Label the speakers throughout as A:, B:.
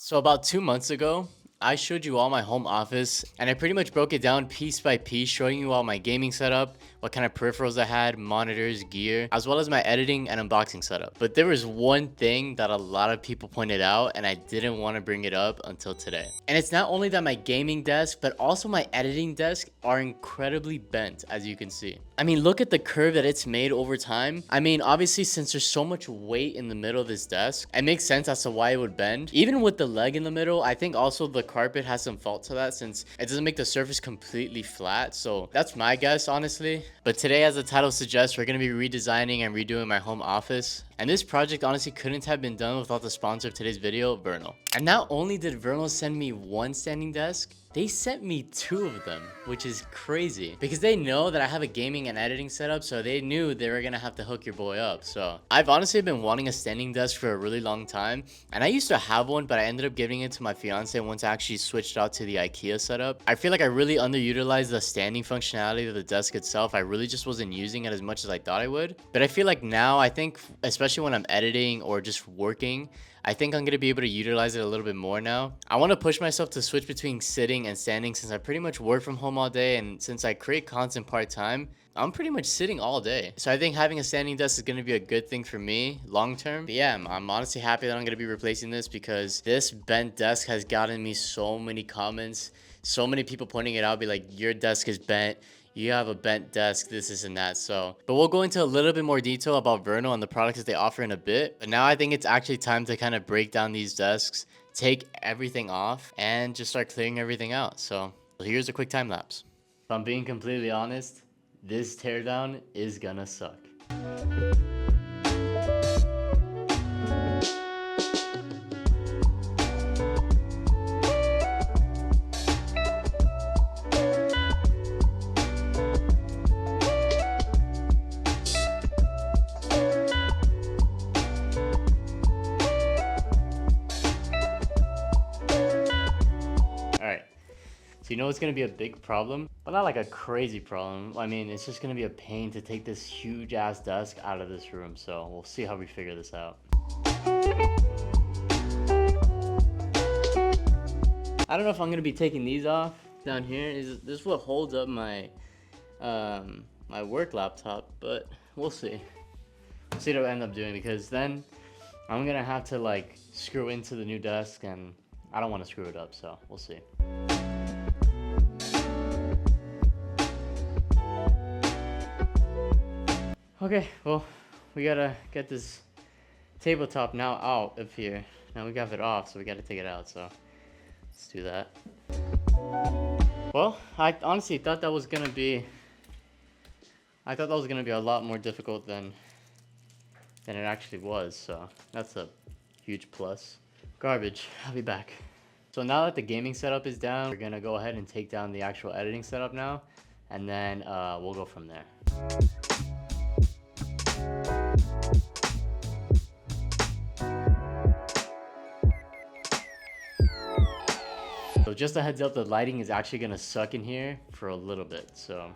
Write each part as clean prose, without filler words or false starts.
A: So about 2 months ago, I showed you all my home office and I pretty much broke it down piece by piece, showing you all my gaming setup, what kind of peripherals I had, monitors, gear, as well as my editing and unboxing setup. But there was one thing that a lot of people pointed out and I didn't want to bring it up until today. And it's not only that my gaming desk, but also my editing desk are incredibly bent, as you can see. I mean, look at the curve that it's made over time. I mean, obviously, since there's so much weight in the middle of this desk, it makes sense as to why it would bend. Even with the leg in the middle, I think also the carpet has some fault to that since it doesn't make the surface completely flat. So that's my guess, honestly. But today, as the title suggests, we're going to be redesigning and redoing my home office. And this project honestly couldn't have been done without the sponsor of today's video, Vernal. And not only did Vernal send me one standing desk, they sent me two of them, which is crazy because they know that I have a gaming and editing setup, so they knew they were gonna have to hook your boy up. So I've honestly been wanting a standing desk for a really long time, and I used to have one, but I ended up giving it to my fiance once I actually switched out to the IKEA setup. I feel like I really underutilized the standing functionality of the desk itself. I really just wasn't using it as much as I thought I would. But I feel like now, I think, especially when I'm editing or just working, I think I'm going to be able to utilize it a little bit more now. I want to push myself to switch between sitting and standing since I pretty much work from home all day, and since I create content part-time, I'm pretty much sitting all day. So I think having a standing desk is going to be a good thing for me long term. But yeah, I'm honestly happy that I'm going to be replacing this because this bent desk has gotten me so many comments, so many people pointing it out, be like, your desk is bent, you have a bent desk, this and that. So but we'll go into a little bit more detail about Vernal and the products that they offer in a bit. But now I think it's actually time to kind of break down these desks, take everything off, and just start clearing everything out. So here's a quick time lapse. If I'm being completely honest, this teardown is gonna suck. Alright, so you know it's gonna be a big problem, but not like a crazy problem. I mean, it's just gonna be a pain to take this huge ass desk out of this room, so we'll see how we figure this out. I don't know if I'm gonna be taking these off down here. This is what holds up my my work laptop, but we'll see. We'll see what I end up doing because then I'm gonna have to like screw into the new desk and I don't want to screw it up, so we'll see. Okay, well, we gotta get this tabletop now out of here. Now we got it off, so we gotta take it out, so let's do that. Well, I honestly thought that was gonna be a lot more difficult than it actually was, so that's a huge plus. Garbage. I'll be back. So now that the gaming setup is down, we're gonna go ahead and take down the actual editing setup now, and then we'll go from there. So just a heads up, the lighting is actually gonna suck in here for a little bit, so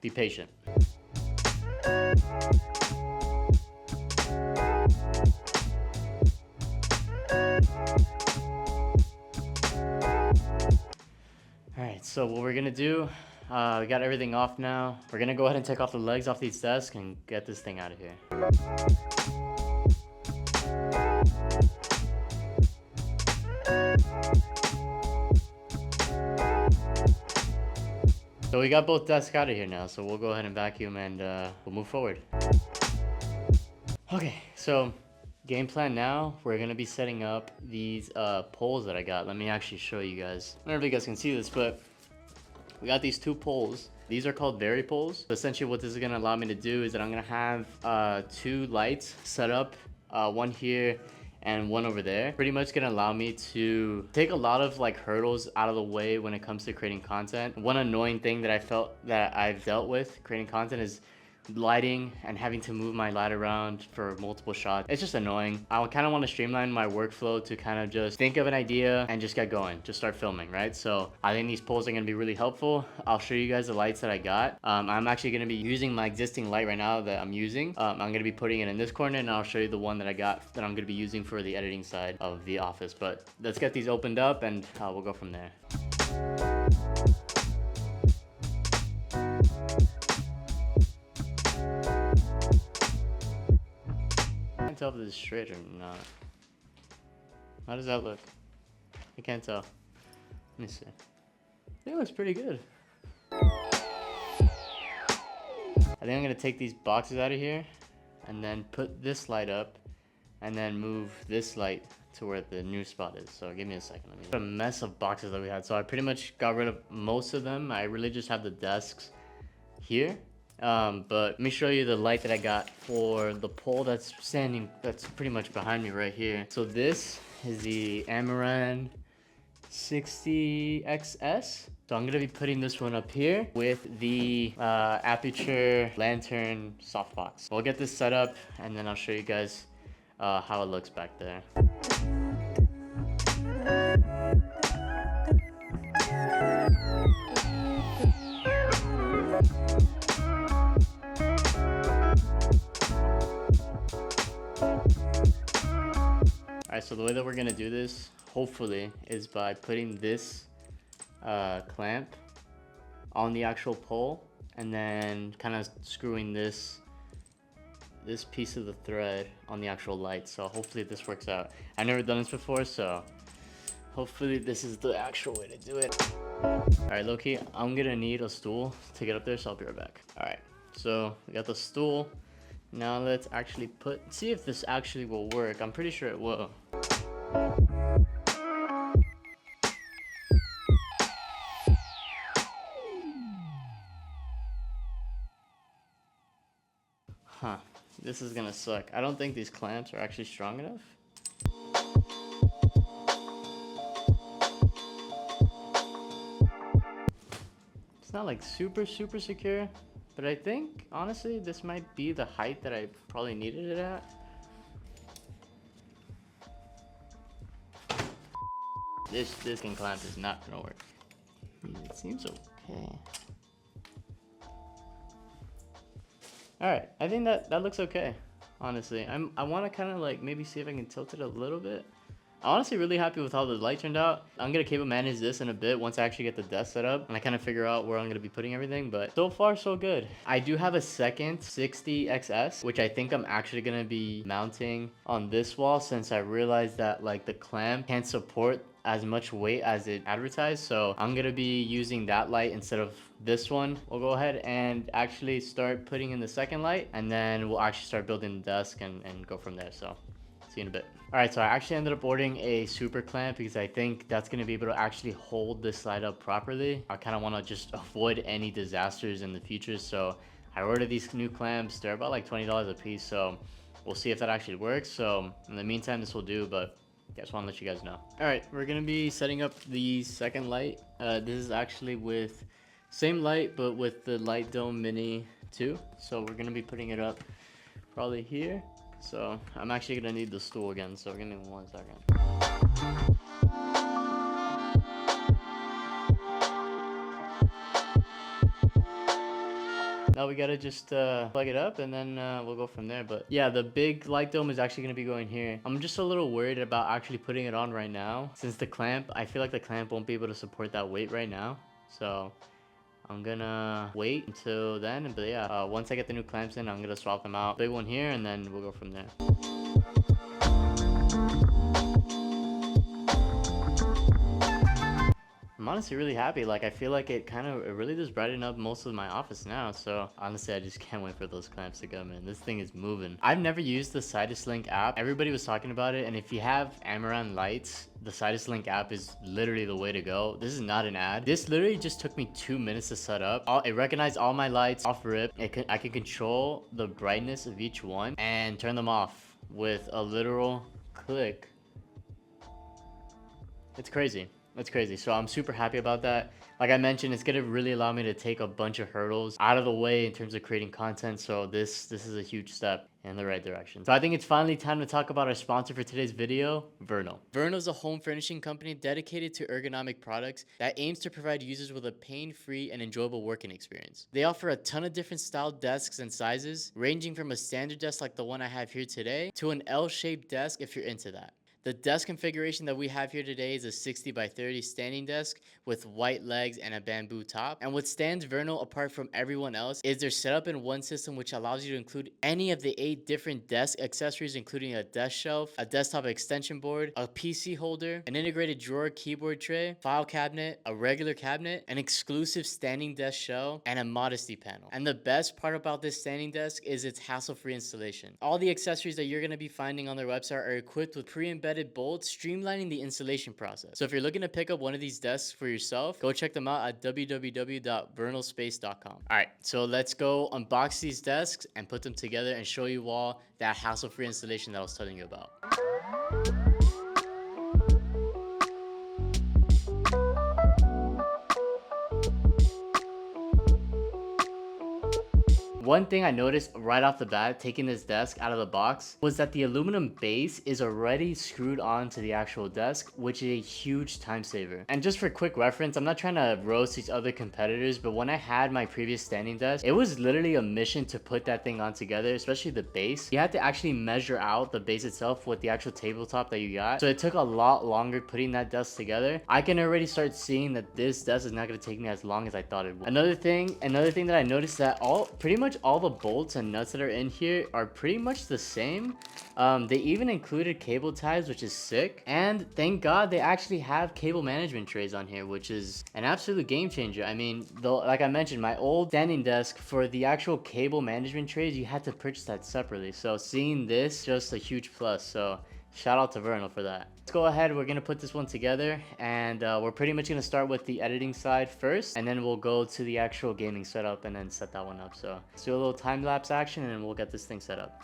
A: be patient. Alright, so what we're gonna do, we got everything off now. We're gonna go ahead and take off the legs off these desks and get this thing out of here. So we got both desks out of here now, so we'll go ahead and vacuum and we'll move forward. Okay, so game plan now, we're gonna be setting up these poles that I got. Let me actually show you guys. I don't know if you guys can see this, but we got these two poles. These are called Vary poles. Essentially what this is gonna allow me to do is that I'm gonna have two lights set up, one here and one over there. Pretty much gonna allow me to take a lot of like hurdles out of the way when it comes to creating content. One annoying thing that I felt that I've dealt with creating content is lighting and having to move my light around for multiple shots. It's just annoying. I kind of want to streamline my workflow to kind of just think of an idea and just get going, just start filming, right? So I think these poles are going to be really helpful. I'll show you guys the lights that I got. I'm actually going to be using my existing light right now that I'm using. I'm going to be putting it in this corner, and I'll show you the one that I got that I'm going to be using for the editing side of the office. But let's get these opened up and we'll go from there. I can't tell if this is straight or not. How does that look? I can't tell. Let me see. I think it looks pretty good. I think I'm gonna take these boxes out of here and then put this light up and then move this light to where the new spot is. So give me a second. Let me a mess of boxes that we had. So I pretty much got rid of most of them. I really just have the desks here. But let me show you the light that I got for the pole that's pretty much behind me right here. So this is the Amaran 60XS. So I'm gonna be putting this one up here with the Aperture Lantern softbox. We'll get this set up and then I'll show you guys how it looks back there. Alright, so the way that we're gonna do this, hopefully, is by putting this clamp on the actual pole and then kind of screwing this piece of the thread on the actual light. So hopefully this works out. I've never done this before, so hopefully this is the actual way to do it. Alright, low-key, I'm gonna need a stool to get up there, so I'll be right back. Alright, so we got the stool. Now let's actually see if this actually will work. I'm pretty sure it will. Huh, this is gonna suck. I don't think these clamps are actually strong enough. It's not like super secure, but I think honestly this might be the height that I probably needed it at. This clamp is not gonna work. It seems okay. Alright, I think that looks okay, honestly. I want to kind of like maybe see if I can tilt it a little bit. I'm honestly really happy with how the light turned out. I'm going to cable manage this in a bit once I actually get the desk set up and I kind of figure out where I'm going to be putting everything, but so far so good. I do have a second 60XS, which I think I'm actually going to be mounting on this wall since I realized that like the clamp can't support as much weight as it advertised. So I'm going to be using that light instead of this one. We'll go ahead and actually start putting in the second light and then we'll actually start building the desk and go from there. So see you in a bit. Alright, so I actually ended up ordering a super clamp because I think that's going to be able to actually hold this light up properly. I kind of want to just avoid any disasters in the future. So I ordered these new clamps. They're about like $20 a piece. So we'll see if that actually works. So in the meantime, this will do, but I just want to let you guys know. Alright, we're going to be setting up the second light. This is actually with same light, but with the Light Dome Mini 2. So we're going to be putting it up probably here. So I'm actually gonna need the stool again, so we're gonna need 1 second. Now we gotta just plug it up and then we'll go from there. But yeah, the big light dome is actually gonna be going here. I'm just a little worried about actually putting it on right now since the clamp, I feel like the clamp won't be able to support that weight right now. So I'm gonna wait until then, but yeah, once I get the new clamps in, I'm gonna swap them out. Big one here, and then we'll go from there. I'm honestly really happy. Like, I feel like it really does brighten up most of my office now. So honestly, I just can't wait for those clamps to come in. This thing is moving. I've never used the Sidus Link app. Everybody was talking about it, and if you have Amaran lights, the Sidus Link app is literally the way to go. This is not an ad. This literally just took me 2 minutes to set up. It recognized all my lights off rip. I can control the brightness of each one and turn them off with a literal click. It's crazy. That's crazy. So I'm super happy about that. Like I mentioned, it's gonna really allow me to take a bunch of hurdles out of the way in terms of creating content. So this is a huge step in the right direction. So I think it's finally time to talk about our sponsor for today's video, Vernal. Vernal is a home furnishing company dedicated to ergonomic products that aims to provide users with a pain-free and enjoyable working experience. They offer a ton of different style desks and sizes, ranging from a standard desk like the one I have here today to an L-shaped desk if you're into that. The desk configuration that we have here today is a 60 by 30 standing desk with white legs and a bamboo top. And what stands Vernal apart from everyone else is their setup in one system, which allows you to include any of the 8 different desk accessories, including a desk shelf, a desktop extension board, a PC holder, an integrated drawer keyboard tray, file cabinet, a regular cabinet, an exclusive standing desk shelf, and a modesty panel. And the best part about this standing desk is its hassle-free installation. All the accessories that you're going to be finding on their website are equipped with pre-embedded bolts, streamlining the installation process. So if you're looking to pick up one of these desks for yourself, go check them out at www.vernalspace.com. All right, so let's go unbox these desks and put them together and show you all that hassle-free installation that I was telling you about. One thing I noticed right off the bat taking this desk out of the box was that the aluminum base is already screwed onto the actual desk, which is a huge time saver. And just for quick reference, I'm not trying to roast these other competitors, but when I had my previous standing desk, it was literally a mission to put that thing on together, especially the base. You had to actually measure out the base itself with the actual tabletop that you got. So it took a lot longer putting that desk together. I can already start seeing that this desk is not going to take me as long as I thought it would. Another thing that I noticed that pretty much all the bolts and nuts that are in here are pretty much the same. They even included cable ties, which is sick. And thank God they actually have cable management trays on here, which is an absolute game changer. I mean, though, like I mentioned, my old standing desk, for the actual cable management trays, you had to purchase that separately. So seeing this, just a huge plus. So shout out to Vernal for that. Let's go ahead, we're gonna put this one together, and we're pretty much gonna start with the editing side first, and then we'll go to the actual gaming setup and then set that one up. So let's do a little time-lapse action and we'll get this thing set up.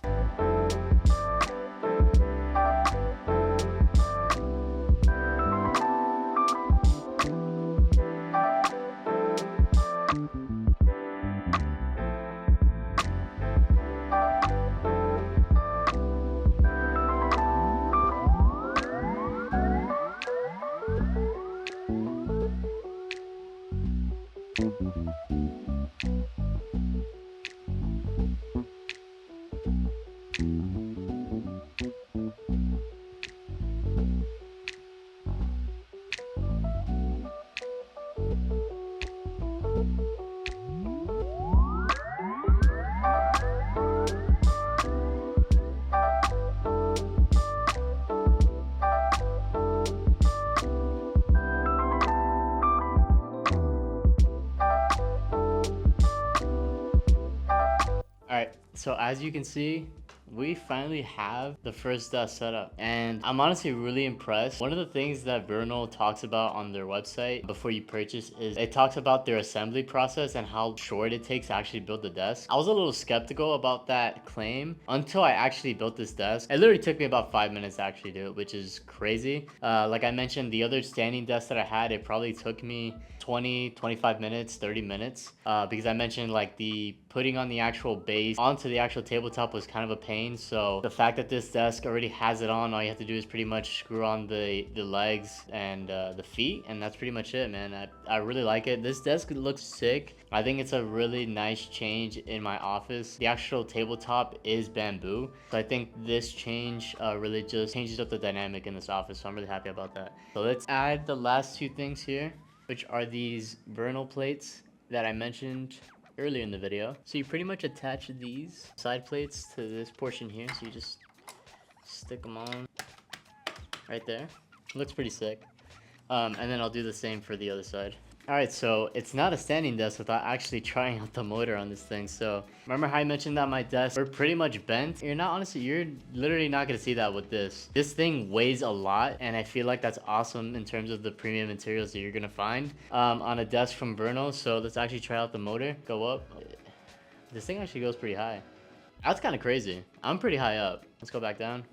A: Alright, so as you can see, we finally have the first desk set up, and I'm honestly really impressed. One of the things that Vernal talks about on their website before you purchase is it talks about their assembly process and how short it takes to actually build the desk. I was a little skeptical about that claim until I actually built this desk. It literally took me about 5 minutes to actually do it, which is crazy. Like I mentioned, the other standing desk that I had, it probably took me 25 minutes, 30 minutes, because I mentioned like the putting on the actual base onto the actual tabletop was kind of a pain. So the fact that this desk already has it on, all you have to do is pretty much screw on the legs and the feet, and that's pretty much it, man. I really like it. This desk looks sick. I think it's a really nice change in my office. The actual tabletop is bamboo, so I think this change really just changes up the dynamic in this office, so I'm really happy about that. So let's add the last two things here, which are these Vernal plates that I mentioned earlier in the video. So you pretty much attach these side plates to this portion here. So you just stick them on right there. It looks pretty sick. And then I'll do the same for the other side. Alright, so it's not a standing desk without actually trying out the motor on this thing. So remember how I mentioned that my desks were pretty much bent? You're literally not going to see that with this. This thing weighs a lot, and I feel like that's awesome in terms of the premium materials that you're going to find on a desk from Vernal. So let's actually try out the motor. Go up. This thing actually goes pretty high. That's kind of crazy. I'm pretty high up. Let's go back down.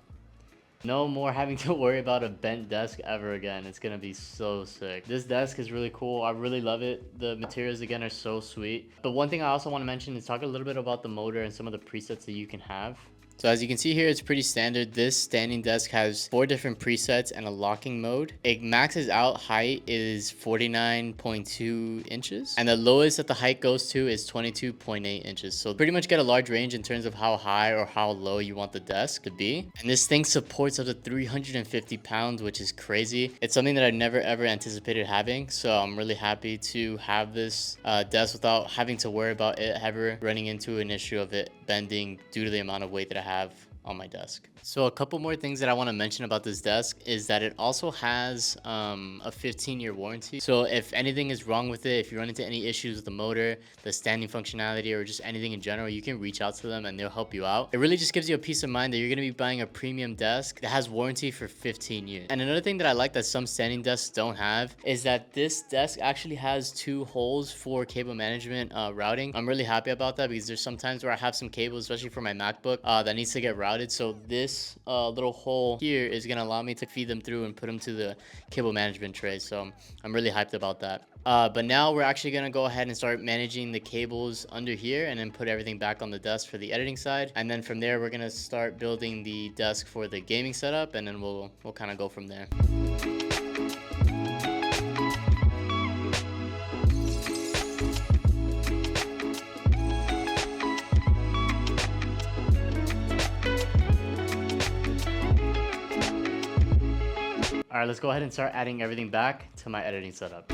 A: No more having to worry about a bent desk ever again. It's gonna be so sick. This desk is really cool. I really love it. The materials again are so sweet. But one thing I also want to mention is talk a little bit about the motor and some of the presets that you can have. So as you can see here, it's pretty standard. This standing desk has 4 different presets and a locking mode. It maxes out height is 49.2 inches. And the lowest that the height goes to is 22.8 inches. So pretty much get a large range in terms of how high or how low you want the desk to be. And this thing supports up to 350 pounds, which is crazy. It's something that I never ever anticipated having. So I'm really happy to have this desk without having to worry about it ever running into an issue of it bending due to the amount of weight that I have on my desk. So a couple more things that I want to mention about this desk is that it also has a 15-year warranty. So if anything is wrong with it, if you run into any issues with the motor, the standing functionality, or just anything in general, you can reach out to them and they'll help you out. It really just gives you a peace of mind that you're going to be buying a premium desk that has warranty for 15 years. And another thing that I like that some standing desks don't have is that this desk actually has 2 holes for cable management routing. I'm really happy about that because there's some times where I have some cables, especially for my MacBook, that needs to get routed. So this little hole here is going to allow me to feed them through and put them to the cable management tray. So I'm really hyped about that. But now we're actually going to go ahead and start managing the cables under here and then put everything back on the desk for the editing side. And then from there, we're going to start building the desk for the gaming setup, and then we'll kind of go from there. All right, let's go ahead and start adding everything back to my editing setup.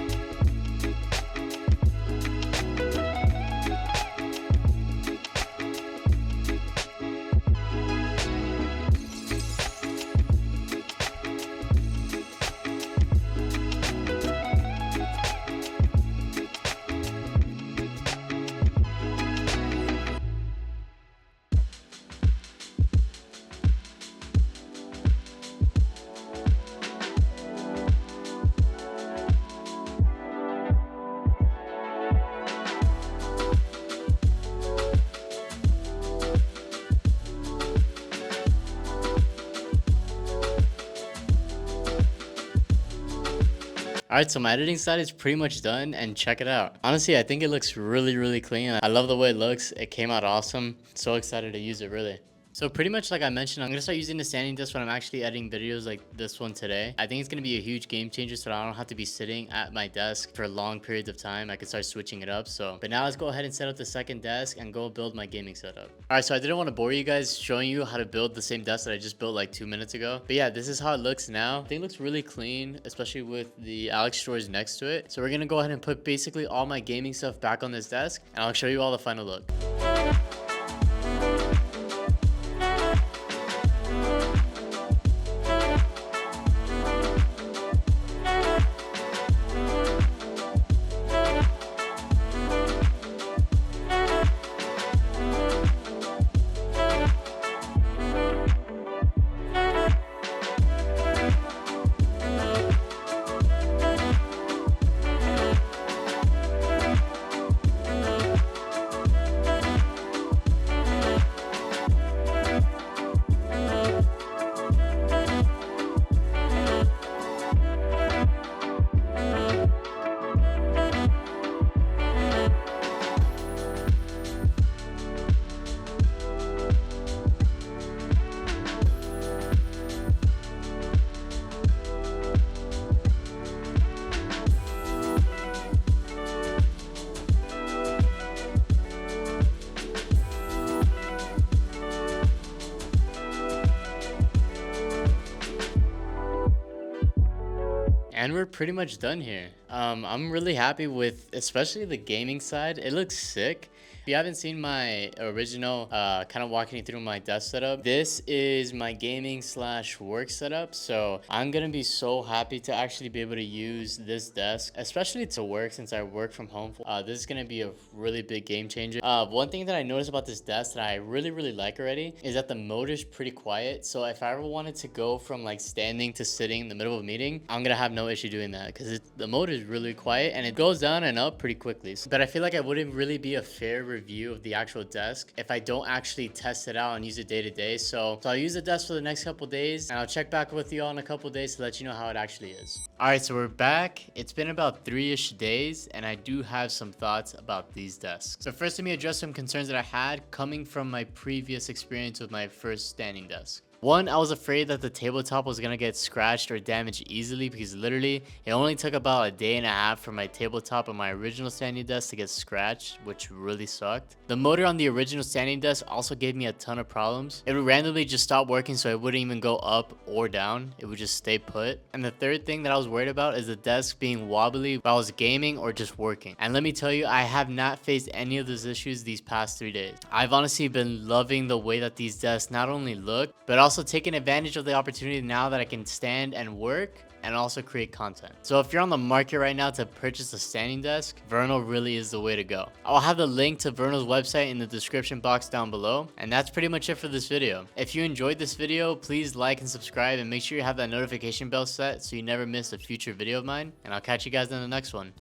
A: All right, so my editing side is pretty much done, and check it out. Honestly, I think it looks really, really clean. I love the way it looks. It came out awesome. So excited to use it, really. So pretty much like I mentioned, I'm going to start using the standing desk when I'm actually editing videos like this one today. I think it's going to be a huge game changer so that I don't have to be sitting at my desk for long periods of time. I can start switching it up. But now let's go ahead and set up the second desk and go build my gaming setup. All right, so I didn't want to bore you guys showing you how to build the same desk that I just built like 2 minutes ago. But yeah, this is how it looks now. I think it looks really clean, especially with the Alex drawers next to it. So we're going to go ahead and put basically all my gaming stuff back on this desk, and I'll show you all the final look. And we're pretty much done here. I'm really happy with especially the gaming side. It looks sick. If you haven't seen my original kind of walking you through my desk setup, this is my gaming / work setup. So I'm gonna be so happy to actually be able to use this desk, especially to work since I work from home. This is gonna be a really big game changer. One thing that I noticed about this desk that I really like already is that the motor's pretty quiet. So if I ever wanted to go from like standing to sitting in the middle of a meeting, I'm gonna have no issue doing that because the motor is really quiet and it goes down and up pretty quickly. But I feel like it wouldn't really be a fair review of the actual desk if I don't actually test it out and use it day to day. So I'll use the desk for the next couple days, and I'll check back with you all in a couple days to let you know how it actually is. All right, so we're back. It's been about 3-ish days, and I do have some thoughts about these desks. So first, let me address some concerns that I had coming from my previous experience with my first standing desk. One, I was afraid that the tabletop was gonna get scratched or damaged easily because literally it only took about a day and a half for my tabletop on my original standing desk to get scratched, which really sucked. The motor on the original standing desk also gave me a ton of problems. It would randomly just stop working, so it wouldn't even go up or down. It would just stay put. And the third thing that I was worried about is the desk being wobbly while I was gaming or just working. And let me tell you, I have not faced any of those issues these past 3 days. I've honestly been loving the way that these desks not only look, but also taking advantage of the opportunity now that I can stand and work and also create content. So if you're on the market right now to purchase a standing desk, Vernal really is the way to go. I'll have the link to Vernal's website in the description box down below. And that's pretty much it for this video. If you enjoyed this video, please like and subscribe, and make sure you have that notification bell set so you never miss a future video of mine. And I'll catch you guys in the next one.